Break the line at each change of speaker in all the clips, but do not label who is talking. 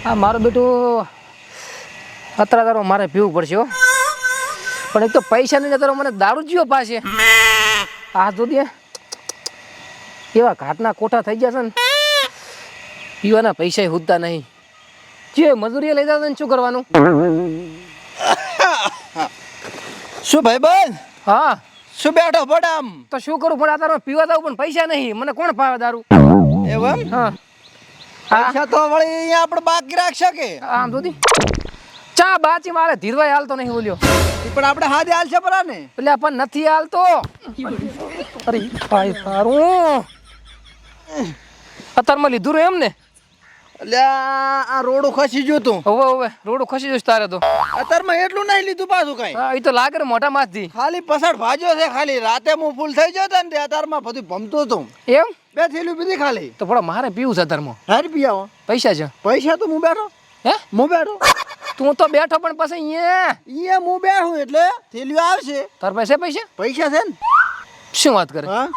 આ મારું બેટું અત્યારે તારો મારે પીવું પડશે હો. પણ એક તો પૈસા નહીં તારો મને દારૂ જીવો પાસે આ જો દે એવા ઘાટના કોઠા થઈ ગયા છે ને પીવાના પૈસા હુદતા નહીં. જે મજૂરી લઈ જતા ને શું કરવાનું?
શું ભાઈ બંધ
હા
શું બેઠો પડામ
તો શું કરું? પણ આ તારો પીવા દઉં પણ પૈસા નહીં. મને કોણ પાવે દારૂ?
એમ
હા
પૈસા તો વળી અહીંયા આપણે બાકી રાખશે કે
આમ સુધી ચા બાચી મારે ધીરવાય હાલતો નહીં બોલ્યો
પણ આપણે હાથે હાલ છે પરા ને
એટલે પણ નથી હાલતો. અરે ભાઈ તારું અત્યારમાં લીધું રહ્યું એમ ને?
એટલે આ રોડું ખસી ગયું તું
હવે હવે રોડ ખસી જશે તારે તો.
અત્યારમાં એટલું નહીં લીધું પાછું કઈ
હા એ તો લાગે ને મોટા માથથી.
ખાલી પસાડ ભાજ્યો છે ખાલી રાતે હું ફૂલ થઈ ગયો ને અત્યારમાં બધું ભમતું હતું
એમ
બે થેલી પીધી ખાલી
તો પણ મારે પીવું છે અત્યારમાં.
હારી પીયાવો
પૈસા છે?
પૈસા તો હું બેઠો
હે
હું બેઠો
તું તો બેઠો પણ પછી
અહીંયા હું બેઠું એટલે થેલીઓ આવશે
તાર પાસે પૈસા
પૈસા છે ને
શું વાત કરે?
હા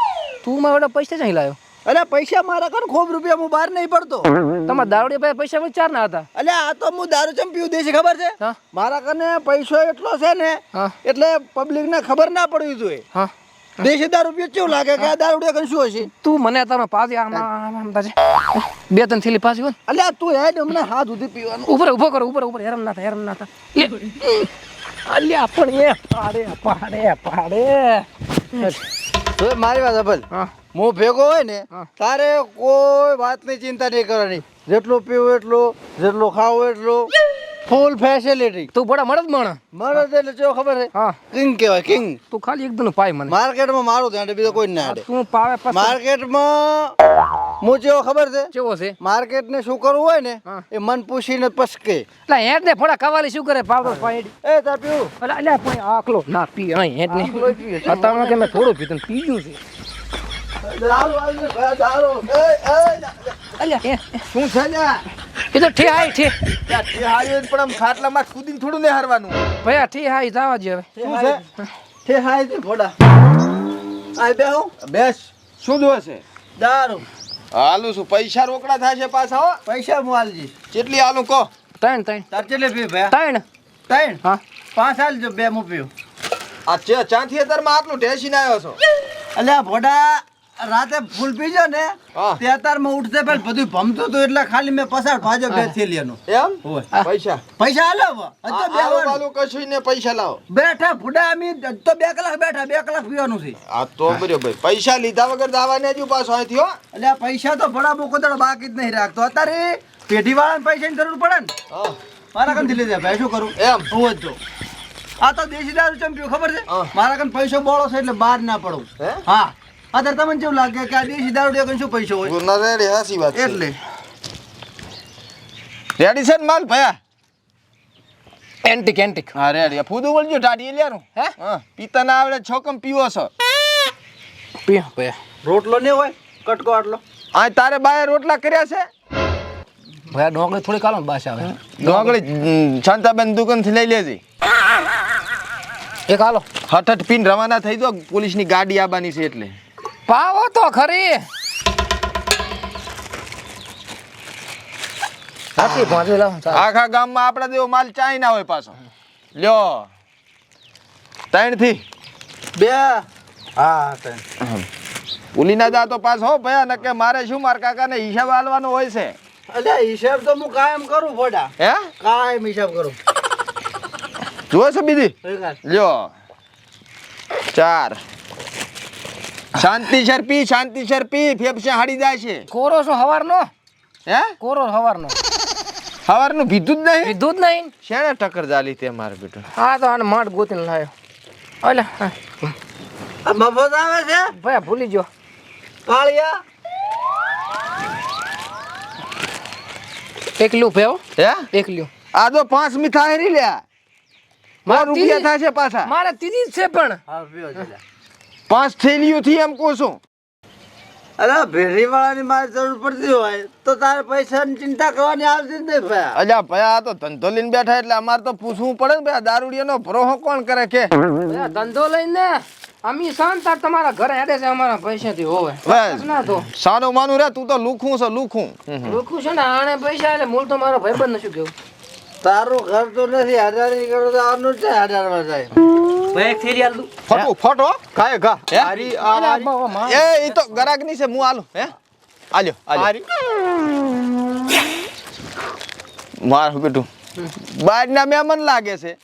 તું મારા પૈસા ચાહી લાવ્યો?
અરે પૈસા મારા કણ ખૂબ રૂપિયા હું બહાર નહીં પડતો
તમારા દારૂડિયા પાસે પૈસા ચાર ના હતા?
એટલે આ તો હું દારૂ ચમ પીવું દેશે ખબર છે
હા
મારા કને પૈસો એટલો છે ને
હા
એટલે પબ્લિક ને ખબર ના પડવી જોઈએ
હા
દેશી દારૂ પીએ કેવું લાગે કે આ દારૂ કણ શું હશે
તું મને તારો પાછી આમ તાજે બે ત્રણ થેલી પાછી હોય
એટલે તું હેડ હમણાં હાથ સુધી પીવાનું
ઉપર ઉભો કરો ઉપર હેરાન ના થાય અલ્યા પણ એ પાડે પાડે પાડે.
તો મારી વાત અભલ
હા
હું ભેગો હોય ને
હા.
તારે કોઈ વાતની ચિંતા નહીં કરવાની જેટલું પીવું એટલું જેટલું ખાવું એટલું ફૂલ ફેસિલિટી
તું બડા મળે જ મણ.
મારે એટલે જો ખબર છે
હા
કિંગ કહેવાય કિંગ
તું ખાલી એકદમ પાય મને.
માર્કેટમાં મારું ધ્યાન બીજો કોઈ ના હાડે
તું પાવે પછી
માર્કેટમાં હું જેવો ખબર છે
કેવો છે?
માર્કેટ ને શું કરવું હોય ને
હા.
એ મન પૂછીને પસકે
એટલે હેડ ને ફોડા કવાલી શું કરે પાવડર પાડી
એ તા પીવું
એટલે અલ્યા પણ આખલો ના પી અહીં હેડ ને અત્યારમાં કે મેં થોડું પીધું ને પીજું છે.
દારૂ આવીને ભાઈ દારૂ
અલ્યા
શું છે લ્યા
એ તો ઠી હાઈ ઠી
એ હારી પણ આમ ખાટલામાં કૂદીને થોડું નહીં હારવાનું
ભયા ઠી હાઈ જવા દે હવે.
શું છે તે હાય તે ફોડા આય બેહો બેસ શું જોવે છે દારૂ
હાલું છું પૈસા રોકડા થશે પાછા હો.
પૈસા હું આલજી
કેટલી હાલું કહો?
ત્રણ
તાર ચેલે પી ભયા
ત્રણ
ત્રણ
હા
5 આલજો બે હું પીવું
આ ચાંથી અત્યારમાં આટલું ઢેસીને આવ્યો છો?
અલ્યા ભોડા રાતે ફૂલ પીજો ને
હા.
તે અત્યારમાં ઉઠતે પેલ બધું ભમતું હતું એટલે ખાલી મેં પસાર ભાજો બે થેલીનું
એમ
હોય
પૈસા
પૈસા આલો હવે હજી તો
હાલું
બેહવાનું.
હાલું કશું ને પૈસા લાવો.
બેઠા ભૂડા અમે તો 2 કલાક બેઠા 2 કલાક પીવાનું છે
આ તો બરાબર પૈસા લીધા વગર દાવાને હજુ પાછો અહીંથી હો.
એટલે આ પૈસા તો ભડા બહુ કોદળ બાકી જ નહીં રાખતો અત્યારે પેઢી વાળાને પૈસાની જરૂર પડે ને
હા.
મારા કન લીધે ભાઈ શું કરું
એમ
હું જ તો આ તો દેશી દારૂ ચંપ્યું ખબર છે
હા.
મારા કન પૈસો બોળો છે એટલે બહાર ના પડું
હે
હા અત્યારે તમને કેવું લાગે કે આ દેશી દારૂ કન શું પૈસો હોય
ગુના રેડી હાસી વાત છે.
એટલે
રેડી છે ને માલ ભયા?
એન્ટિક એન્ટિક
હા રેડી આ ફૂદું બોલજો ટાડી લેરું
હે
હા પીતા ના આવડે છોકમ પીવો છો
પી ભયા
રોટલો ને હોય કટકો આટલો
આ તારે બાય રોટલા કર્યા છે?
ભયા ડોંગળી થોડી કાલો ને બાસ આવે
ડોંગળી શાંતાબેન દુકાન થી લઈ લેજે.
એક હાલો
હઠ પીન રવાના થઈ દો પોલીસની ગાડી આવવાની છે એટલે.
પાવો તો ખરી સાચી પહોંચી લાવ
આખા ગામમાં આપણા જેવો માલ ચાય ના હોય પાછો. લ્યો 3 થી
બે હા ત્રણ
ભૂલી ના જા તો પાછો હો ભયા નકે મારે શું માર કાકાને હિસાબ આલવાનો હોય છે.
અલ્યા હિસાબ તો હું કાયમ કરું ફોડા
હે
કાયમ હિસાબ કરું
જુઓ છો બીજી
વિકાસ.
લ્યો 4 શાંતિસર પી ફેફસા હાડી જાય છે.
કોરો છો હવારનો
હે
કોરો હવારનો
સવારનું પીધું જ નહીં?
કીધું જ નહીં.
શેણે ટક્કર જાલી તે મારે બેટો?
હા તો આને માટ ગોતીને લાવ્યો. અલે
આ મફત આવે છે
ભયા ભૂલી ગયો.
કાળિયા
એકલું ભેવ
હે
એકલું
આ તો 5 મીઠાઈ રી લ્યા
મારે
રૂપિયા થશે પાછા.
મારે ત્રીજી જ છે પણ
હા પીઓ છે
5 થેલીઓ થી એમ કહું છું.
અરે ભેરી વાળાની મારે જરૂર પડતી હોય તો તારે પૈસાની ચિંતા કરવાની આવતી જ નહીં ભાઈ
અલ્યા ભયા આ તો ધંધો લઈને બેઠા એટલે અમારે તો પૂછવું પડે ને ભાઈ દારૂડિયાનો ભરોહો કોણ કરે કે?
ભયા ધંધો લઈને અમે શાંત તાર તમારા ઘરે હેડે છે અમારા પૈસાથી હોવે
બસ.
ના તો
સાનું માનું રે તું તો લુખું છે લુખું
રોકું છે ને આને પૈસા એટલે મૂળ તો મારો ભાઈબંધ નથી કેવું
તારું ઘર તો નથી 1000 ની કરો તો આનું છે 1000 માં જાય
ભાઈ ફેરી આલ દઉં
ફટો ફટો કાય ઘા
હે?
આરી આ
એ ઈ તો ગરાક ની છે હું આલું હે આલ્યો આલ્યો
આરી
મારું બેટું બાર ના મહેમાન લાગે છે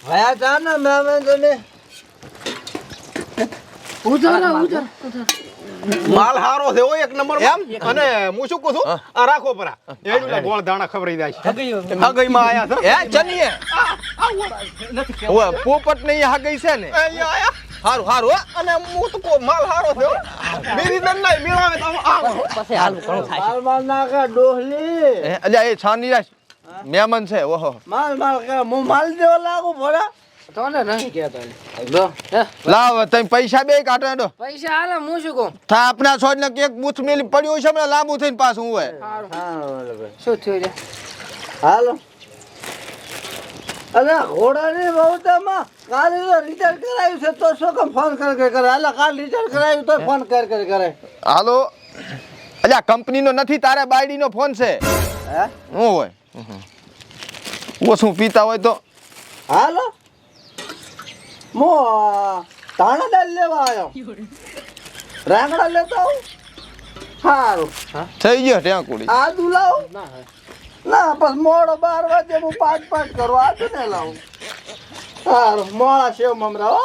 ભયા જા ને મેં તને
ઉધાર ઉધાર
માલ હારો છે ઓ એક નંબર
એમ?
અને હું શું કહું છું આ રાખો પરા એડુલા ગોળ દાણા ખબરાઈ જાય છે હગઈ માં આયા છે
હે ચનીએ ઓય પોપટ ને આ ગઈ છે ને
અહીંયા આયા
હારું હારું હો
અને હું તો કો માલ હારો છે બીરી દન નહીં મેળાવે તો આ
માલ ના કા ડોહલી
હે, અલ્યા એ છાની રાખ મહેમાન છે ઓહો
માલ કા હું માલ દેવા લાગુ ભરા
તો ને નહીં કહેતો લો હે
લાવ તમે પૈસા બે કાઢો હેડો
પૈસા હાલે હું શું કહું
થા આપના છોડ ને કેક બૂથ મેલી પડ્યું છે હમણાં લાંબુ થઈને પાછું હોય
શું થયું રે
હાલો અરે ઘોડાની બહુતામાં કાલે તો રિચાર્જ કરાયું છે તો શું કામ ફોન કરે હાલ કાલ રિચાર્જ કરાયું તો ફોન કરે
હાલો અલ્યા કંપની નો નથી તારે બાયડી નો ફોન છે
હે
હું હોય ઓછું પીતા હોય તો
હાલો મો ધાણા દાળ લેવા આવ્યો રાંગડા લેતા આવું સારું
થઈ ગયો ત્યાં કુડી
આદુ લાવું
ના હે
ના બસ મોડો 12 વાગે હું પાંચ કરું આદુ ને લાવું સારું મોડા સેવ મમરા હો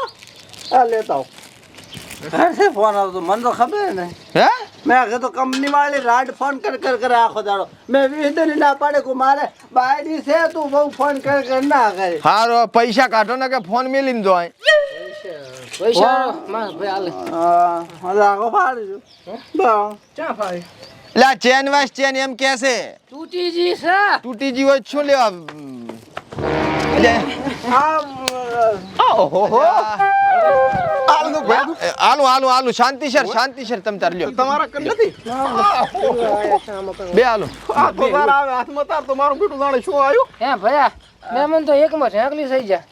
આ લેતા આવું ફોન આવતો મને તો ખબર ને
હે
મેં કીધું કંપની વાળી રાડ ફોન કરે આખો દાડો મેં 20 દિન ના પાડે કે મારે બાયડી છે તું બહુ ફોન કરે ના કરે
હારો પૈસા કાઢો ને કે ફોન મેલીને જોય
પૈસા માર ભાઈ હાલે
આખો ફાડી દઉં
ચા ફાવી
લા ચેન વાસ ચેન એમ કે છે
તૂટી જી છે
તૂટી જી હોય તો શું લેવા લે
ઓહો આલુ ભાઈ
આલુ શાંતિ સર તમ તાર લ્યો
તમારા કન નથી
બે આલુ
આ તો તાર આવે હાથમાં તાર તો મારું બેટું જાણે શું આવ્યું
હે ભયા મહેમાન તો એકમાં ઢાંકલી થઈ જા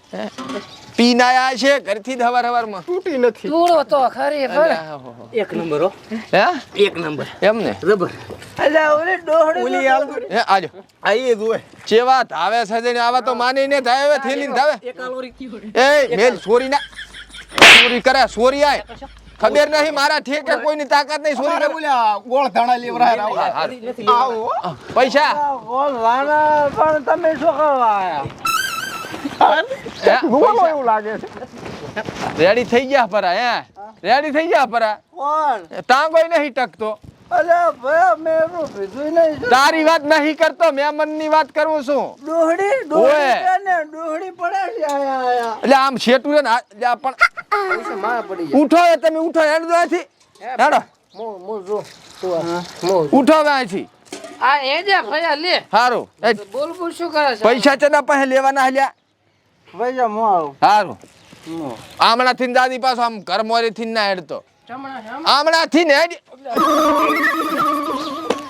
પીને આયા છે ઘરથી જ હવાર માં
તૂટી નથી
તૂળો તો ખરી પર
એક નંબર હો
હે
એક નંબર
એમ ને
રબર એટલે ઓલી ડોહડી
ઓલી આલુ
હે આજો
આઈ જોવે
ચેવા ધાવે સજેને આવા તો માની ને ધાવે હવે થેલીને ધાવે
એક આલોરી
એ મેલ સોરી ના સોરી કરે સોરી આય ખબર નહીં મારા ઠેકે કોઈની તાકાત નહીં સોરી
મારે
કરે
બોલ્યા ગોળ ધાણા લેવરા આવો
પૈસા
કોલ વાના પણ તમે શું કરવા આયા
હે?
બોલો એવું લાગે છે
રેડી થઈ ગયા પરા હે રેડી થઈ ગયા પરા
કોણ
તાં કોઈ નહીં ટકતો
અરે ભયા મેં એનું પીધું નહીં
તારી વાત નહીં કરતો મહેમાન ની વાત કરું છું
ડોહડી
ઓય.
ને ડોહડી પડે છે આયા
એટલે આમ શેટું છે ને એટલે આ પણ
પૈસા મારા પડી જાય
ઉઠો હવે તમે ઉઠો હેડ દો અહીંથી હેડો
મો જો મો
ઉઠો હવે અહીંથી
આ એ જે ભયા લે
હારું એ
બોલ શું કરે છે
પૈસા ચના પાસે લેવાના હલ્યા
ભૈયા હું આવું
હારું આમણા થી દાદી પાછો આમ ઘર મોરી થી ના હેડતો
ચમણા છે
આમણા થી ને હેડ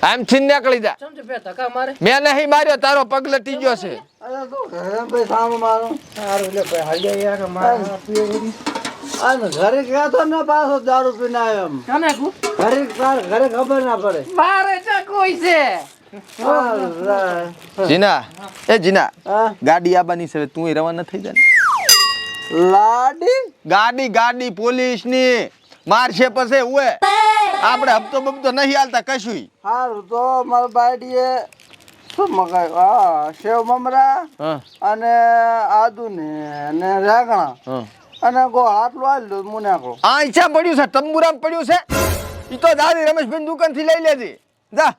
આમ થી નીકળી જા
સમજ પે ધક્કા મારે
મેં નહીં માર્યો તારો પગ લટી ગયો છે
અરે તું ઘરે ભાઈ સામે મારું
સારું લે ભાઈ હાલ્યા યાર મારા પીએ
અને ઘરે ગયા તો ને પાછો દારૂ પીને આવ્યો એમ
કને કુ
ઘરે ખબર ના પડે
બારે ચા કોઈ છે
જીના એ જીના
હા?
ગાડી આબાની છે તું રવાના થઈ જાય
લાડી
ગાડી પોલીસ ની મારશે પછી ઉએ આપણે હપ્તો બપતો નહીં હાલતા કશું
સારું તો મારા બાયડીએ શું મગાવ્યું હા સેવ મમરા
હા
અને આદુ ને અને રેગણા
હા
અને ગોળ આટલું આલી દો હું નાખો
આ ઈચ્છા પડ્યું છે તંબુરામ પડ્યું છે ઈ તો દાદી રમેશભાઈ દુકાન થી લઈ લેજે જા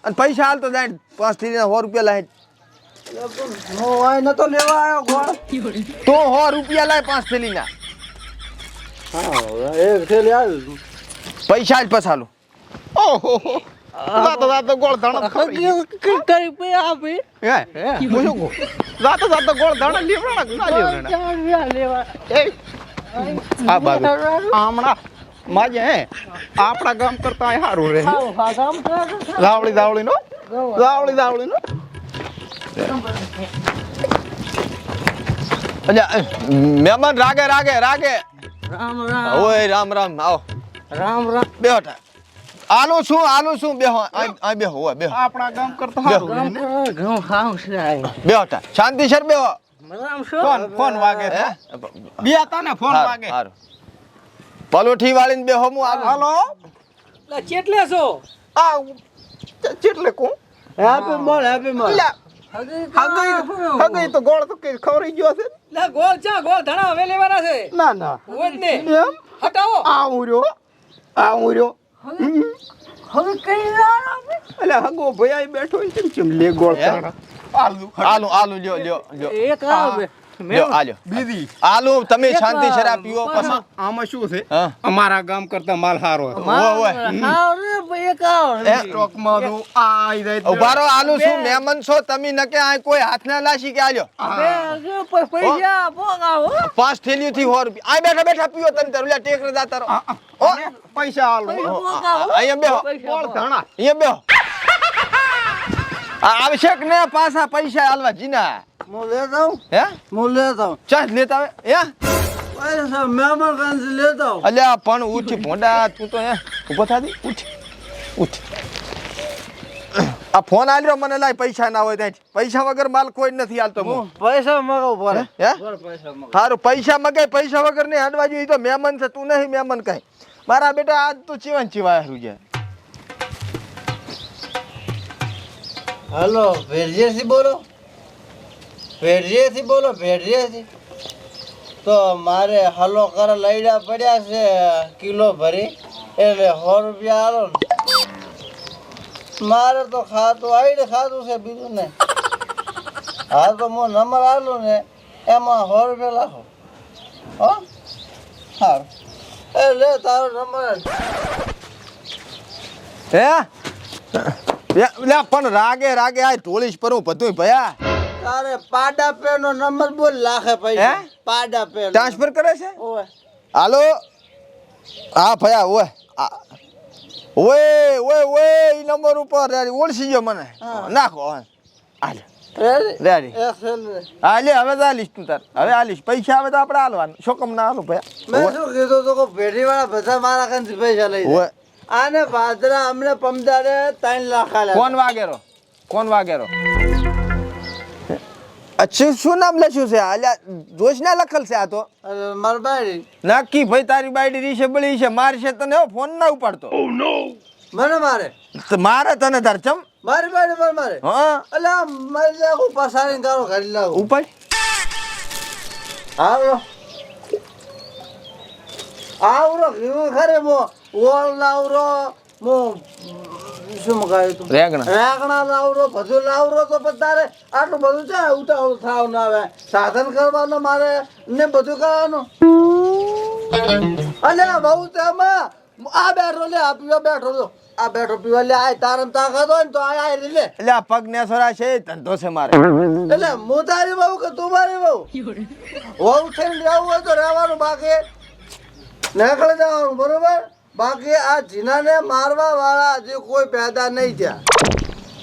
અને પૈસા હાલ તો જાય 5 થી 100 રૂપિયા લાય
હું અહીં નતો લેવા આવ્યો ગોળ
તો 100 રૂપિયા લાય 5 થેલી ના
હા એક થેલી આવી
પૈસા જ પસાલો
ઓહો જાતો ગોળ ધાણા
કરી પે આપી
હે હું શું કહું જાતો ગોળ ધાણા લેવરા ના લેવરા એ આ બાજુ આમણા માજે હે આપણા ગામ કરતા અહીં સારું રહે દાવળી નો
અલ્યા મહેમાન રાગે
રામ રામ
ઓય રામ રામ આવો
રામ રામ
બેહો ટા આલું શું બેહો આ બેહો ઓય બેહો
આપણા ગામ કરતા સારું
ગામ
રહે ને.
ઘઉં ખાવ છે આ.
બેહો ટા શાંતિ સર બેહો
રામ શું
ફોન વાગે છે બે હતા ને ફોન વાગે
હારું પલોઠી વાળીને બેહો હું આલું
હાલો
ચેટલે છો
આ ચેટલે કો
હેપી મોલ
હગઈ તો ગોળ તો કે ખવરાઈ ગયો છે
લે ગોળ ચા ગોળ ધણા હવે લેવાના છે
ના ના
હોય જ ને
એમ
હટાવો
આવું રહ્યો
હવે કઈ ના
એટલે હગો ભૈયા બેઠો હોય છે ને ચમ લે ગોળ
હે?
આલુ
આલુ લ્યો
એક આવે
લ્યો આલ્યો
બીજી
આલુ તમે શાંતિ સર આ પીવો પછી
આમાં શું છે
હા
અમારા ગામ કરતા માલ સારો હતો
ઓય
આવ રે ભાઈ એક આવ
હે?
સ્ટોકમાં તો આ આઈ જાય
ઉભારો આલુ શું મહેમાન છો તમે નકે આ કોઈ હાથ ના લાશી કે આલ્યો
પૈસા પોગાવો
5 થેલીઓ થી 100 રૂપિયા આ બેઠા બેઠા પીવો તમે તાર ઓલા ટેકરે જાતા રહો ઓ
પૈસા આલો
અહીંયા બેહો
ગોળ ધાણા
અહીંયા બેહો આ આવશ્યક ને પાછા પૈસા આલવા જીના
હું લેતા આવું
હે
હું લેતા આવું
ચા લેતા આવે હે
પૈસા મહેમાન કાંથી લેતા આવું
અલ્યા પણ ઉઠ ભોંડા તું તો હે ઉભો થાદી ઉઠ આ ફોન આલ્યો મને લાય પૈસા ના હોય ત્યાં પૈસા વગર માલ કોઈ નથી હાલતો હું
પૈસા મગાવ પડે
હે
પૈસા મગાવ
સારું પૈસા મગાય પૈસા વગર નહીં હાડવા જોઈએ તો મહેમાન છે તું નહીં મહેમાન કઈ મારા બેટા આજ તો ચીવન ચીવાય હારું છે
हेलो भेड़िए बोलो भेड़िए बोलो भेड़िए તો મારે હલો કર લઈડા પડ્યા છે કિલો ભરી એટલે 100 રૂપિયા આલો ને મારે તો ખાતું આઈડે ખાતું છે બીજું ને હા તો હું નંબર આલું ને એમાં 100 રૂપિયા લાખો હો સારું એ લે તારો નંબર
હે લે પણ રાગે આ ઢોલીશ પર હું બધું ભયા
તારે પાડા પે નો નંબર બોલ લાખે પૈસા
હે?
પાડા પે
ટ્રાન્સફર કરે છે
ઓય
હાલો હા ભયા ઓય ઓય ઈ નંબર ઉપર ઓળસી ગયો મને નાખો હાલે રેડી હા લે હવે તો આલીશ તું તાર હવે આલીશ પૈસા આવે તો આપણે હાલવાનું શોકમ ના હાલો
મેં
ભયા
શું કીધું તો ભેડી વાળા બધા મારા કાંથી પૈસા લઈ જાય.
ઓય
આને ભાદરા અમને પમદારે 3 લાખ આલ્યા
કોણ વાગેરો અચ્છા શું નામ લખ્યું છે આલ્યા જોશના લખલ છે આ તો
અરે માર બાઈ
નક્કી ભાઈ તારી બાયડી રીશે બળી છે મારશે તને હો ફોન ના ઉપાડતો
મને મારે
તો મારે તને તાર ચમ
મારી બાઈ પર મારે
હા
અલા મારી લાખું પસારીને તારો ઘડી લાવું
ઉપાડ
આવરો ઘીવું ખરે મો ઓલ લાવરો મો શું મગાવ્યું તું રેગણા લાવરો બધું લાવરો તો પણ તારે આટલું બધું છે ઉતાવળ થાવ ના આવે સાધન કરવાનું મારે ને બધું કરવાનું અલે બહુ તેમાં આ બેઠો લે આ પીવા બેઠો લો આ બેઠો પીવા લે આ તારમ તાકાત હોય ને તો આ લે
એટલે આ પગ ને સોરા છે ધંધો છે મારે
એટલે હું તારી બહુ કે તું મારી બહુ વહુ થઈને રહેવું હોય તો રહેવાનું બાકી નીકળી જવાનું બરોબર બાકી આ જીનાને મારવા વાળા હજી કોઈ પેદા નહીં થયા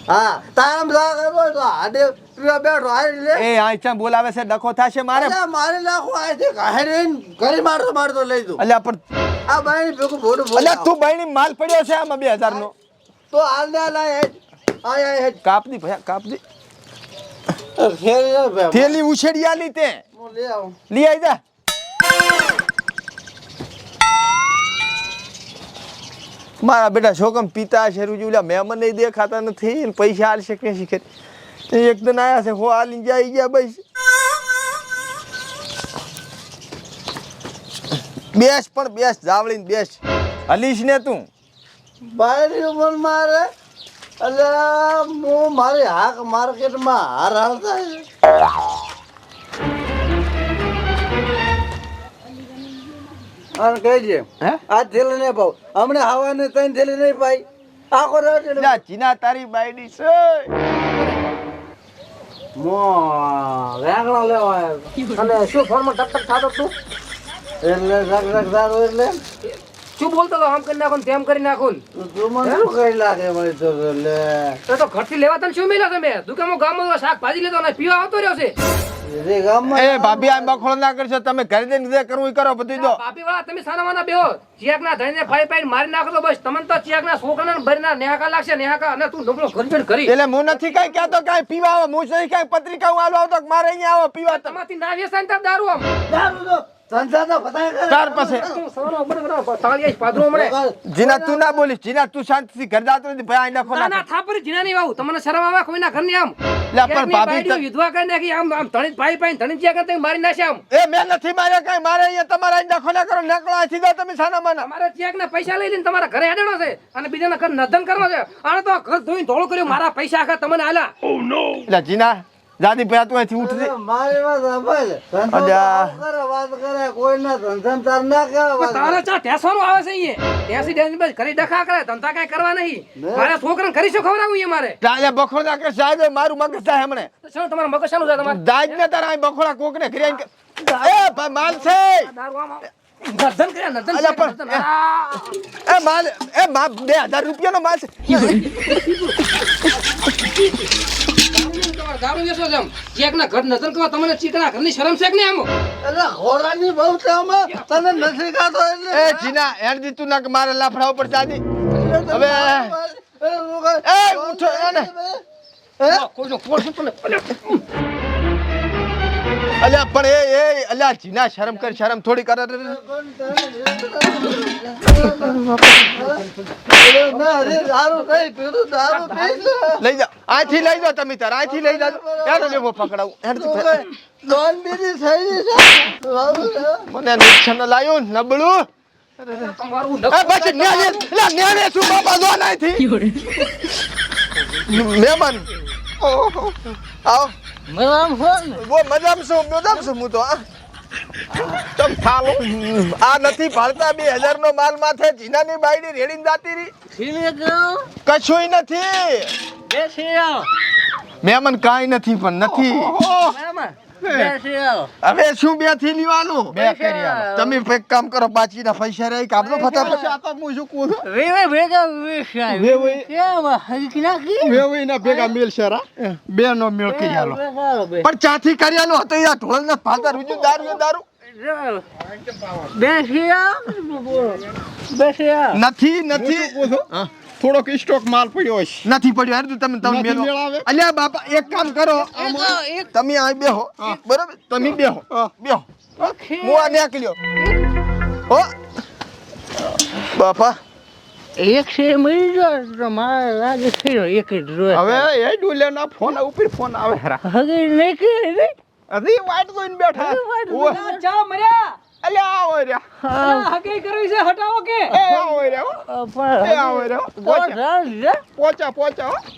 હા તારમ તાકાત હોય તો હાડે પીવા બેઠો હારી લે
એ આ ચા બોલાવે છે ડખો થાશે મારે
અલ્યા મારી નાખું આ છે હારીને ઘરે મારતો લઈ દઉં
અલ્યા પણ
આ બાઈ ભેગું ભોડું
અલ્યા તું બાયણી માલ પડ્યો છે આમાં 2000 નો
તો હાલ ને લાય આય હેડ
કાપદી ભયા કાપદી
ખેલ ભાઈ
થેલી ઉછેડી આલી તે
હું લઈ આવું
લઈ આઈ જા મારા બેટા શોકમ પિતા છે રૂજી ઓલા મહેમાન નહીં દેખાતા નથી ને પૈસા આલશે કે શીખે એકદમ આયા છે હો આલી જાય ગયા બસ બેસ જાવળીને બેસ હલીશ ને તું
બાયરી ઉંમર મારે અલ્યા હું મારી હાક માર્કેટમાં હાર હાલતા અને કહીજે
હે
આ થેલી નહીં પાવ હમણાં હવાને 3 થેલી નહીં પાઈ આખો રાત
જા ચીના તારી બાયડી છે
મો વેગણો લેવા આવ્યો
અને શું ફોનમાં ટક ટક થાતો તું
એટલે રગ દારો એટલે
શું બોલતો તો આમ કરી નાખો ને તેમ કરી નાખો ને
તું મને શું કઈ લાગે મને તો લે
તો ઘરથી લેવા તને શું મળ્યા તમે દુકાનમાં ગામમાં શાકભાજી લેતો અને પીવા આવતો રહ્યો છે
જે ગામમાં
એ ભાભી આ બખોળ ના કરશો તમે ઘરે જઈને જે કરવું એ કરો બધું જો
ભાભી વાળા તમે સાના માના બેહો ચિયાક ના ધણીને ફાઈ ફાઈ મારી નાખો તો બસ તમને તો ચિયાક ના છોકરાને ભરીના નેહાકા લાગશે નેહાકા અને તું નબળો ઘર કરી
એટલે હું નથી કઈ કહેતો કઈ પીવા આવો હું નહીં કઈ પત્રિકા હું આલો આવતો મારે અહીંયા આવો પીવા તમે
તમારથી ના વેસાય ને તાર દારૂ આમ
દારૂ તો સંસારનો પતાય કરે.
તાર પાસે
તું સવારો બરાબર તાળીયા પાદરો મળે
જીના તું ના બોલીશ જીના તું શાંતિથી ઘર જાતો નથી ભાઈ આઈ નાખો
ના ના થાપરી જીના નહીં વાવું તમને શરમ આવે કોઈના ઘરની આમ
લે પણ ભાભી
બાયડીઓ વિધવા કરી નાખી આમ આમ ધણી ભાઈ ભાઈ ધણી જ્યાં કરતા મારી નાખ્યા આમ
એ મેં નથી માર્યા કઈ મારે અહીંયા તમારે આઈ નાખો ના કરો નીકળો આથી દો તમે સાના માના
તમારે ચેક ના પૈસા લઈ લઈને તમારા ઘરે હેડેલો છે અને બીજાના ઘર નધન કરવો છે આને તો ઘર ધોઈને ધોળો કર્યો મારા પૈસા આખા તમને આલા
એટલે જીના જાદી ભાઈ તું અહીંથી ઉઠ દે
મારી વાત સાંભળ. ધંધો
અલ્યા.
તો કરે, વાત કરે કોઈના ધંધામાં તાર ના કહેવાય.
તારા ચા ટેસવાનું આવે છે અહીંયા ટેસી ટેસી બસ ઘરે ડખા કરે ધંધા કઈ કરવા નહીં મારા છોકરાને કરી શું ખવડાવું અહીંયા મારે
ચાલે બખોળ ના કર સાહેબ મારું મગજ થાય હમણે
તો શું તમારા મગજ શાનું છે તમારે
દાજ ને તારા અહીં બખોળા કોક ને ઘરે આઈને એ ભાઈ માલ છે
દારૂ આમ નર્ધન કર્યા નર્ધન
અલ્યા
કર્યા,
પણ-
નર્ધન. આ.
એ માલ એ મા 2000 રૂપિયાનો માલ છે
દારૂ વેચો છે આમ ચેક ના ઘર નર્ધન કરવા તમને ચીકના ઘરની શરમ છે કે નહીં આમ
એટલે ખોરાની બહુ છે આમાં. તને નથી ખાતો એટલે.
એ જીના હેડ તું ના કે મારે લાફડા ઉપર જાદી હવે એ ઉઠો એને
કોઈનો ફોન શું તને
અલ્યા પણ એ અલ્યા જીના શરમ કર શરમ થોડી કર
દારૂ કઈ પીધું દારૂ પીધું
લઈ જા આથી લઈ જાઓ તમે તાર આથી લઈ જાઓ હેડ લેવો પકડાવું હેડ તું
લોન બીજી થઈ છે.
મને નુકસાન લાયો નબળું
તમારું
એ પછી ન્યાને શું બાપા દો નાથી મહેમાન ઓહો આવો મજામ છું હું તો તમ થાલો આ નથી ભાળતા 2000 નો માલ માથે જીનાની બાયડી રેડીને જાતી રી કશુંય નથી મહેમાન કાંઈ નથી પણ નથી હવે શું બે થી લેવાનું બે કરી તમે એક કામ કરો પાછીના પૈસા રહી કાબલો ફટાફટ આ તો હું શું કહું વેવઈના ભેગા મેલ શરા બે નો મેળ કરી આલો પણ ચાથી કર્યાનો હતો યાર ઢોળ ના ફાતા રૂજુ દારૂ નથી હા
થોડોક સ્ટોક માલ પડ્યો છે
નથી પડ્યો યાર તું તમે
નથી
મેલો
મેળ આવે.
અલ્યા બાપા એક કામ કરો તમે આ બેહો બરોબર તમે બેહો હું આ નીકળ્યો હો બાપા
એક છે મળી ગયો તો મારા લાગે થયો એક જ રોજ
હવે એ ડુલેના ફોન ઉપર ફોન આવે રા
હગે નહીં કરી
અરે વાટ જોઈને બેઠા ઓય,
ચા મર્યા
અલે આવો રહ્યા
હકે કરવી છે હટાવો કે
એ આવો રહ્યા એ આવો રહ્યા પોચા પોચા હો.